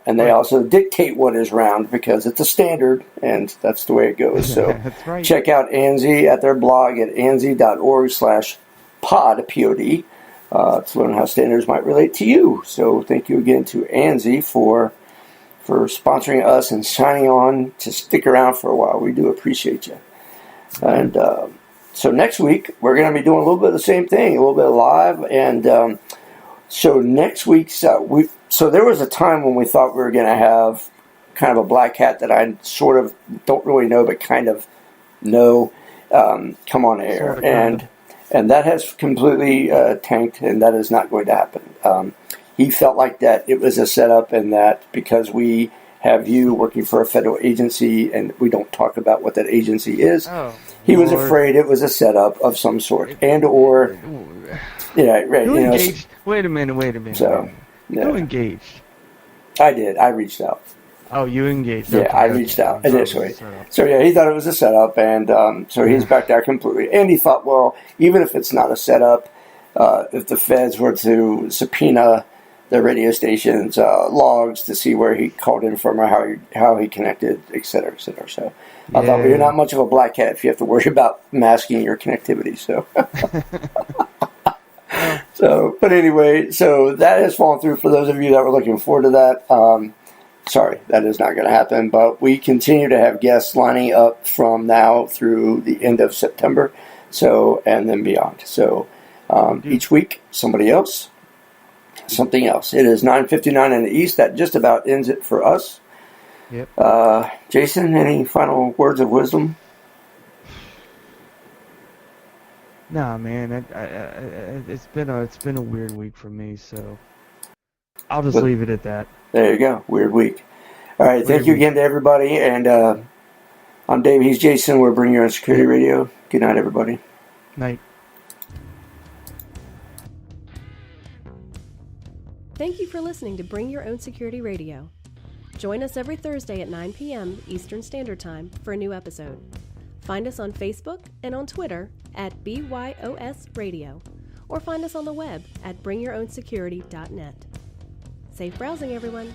And they also dictate what is round, because it's a standard, and that's the way it goes. So That's right. Check out ANSI at their blog at ansi.org/pod, P-O-D, to learn how standards might relate to you. So thank you again to ANSI for sponsoring us and signing on to stick around for a while. We do appreciate you. And so next week, we're going to be doing a little bit of the same thing, a little bit of live. And so next week's, so there was a time when we thought we were going to have kind of a black hat that I sort of don't really know, but kind of know, come on air. Sort of, and that has completely tanked, and that is not going to happen. He felt like that it was a setup, and that because we have you working for a federal agency and we don't talk about what that agency is, he was afraid it was a setup of some sort. And or, yeah, right. Who engaged? Wait a minute. So, yeah. Who engaged? I did. I reached out. Oh, you engaged. Yeah, Okay, I reached out initially. Sorry. So, yeah, he thought it was a setup, and so he's backed out completely. And he thought, well, even if it's not a setup, if the feds were to subpoena the radio station's logs to see where he called in from or how he connected, et cetera, et cetera. So I thought, well, you're not much of a black hat if you have to worry about masking your connectivity. So, but anyway, so that has fallen through for those of you that were looking forward to that. Sorry, that is not going to happen. But we continue to have guests lining up from now through the end of September, and then beyond. So each week, somebody else. Something else. It is 9:59 in the East. That just about ends it for us. Yep. Jason, any final words of wisdom? Nah, man. It's been a weird week for me, so I'll just leave it at that. There you go. Weird week. All right. Thank you again to everybody. And I'm Dave. He's Jason. We're Bring Your Own Security Radio. Good night, everybody. Night. Thank you for listening to Bring Your Own Security Radio. Join us every Thursday at 9 p.m. Eastern Standard Time for a new episode. Find us on Facebook and on Twitter at BYOS Radio, or find us on the web at bringyourown.security.net. Safe browsing, everyone.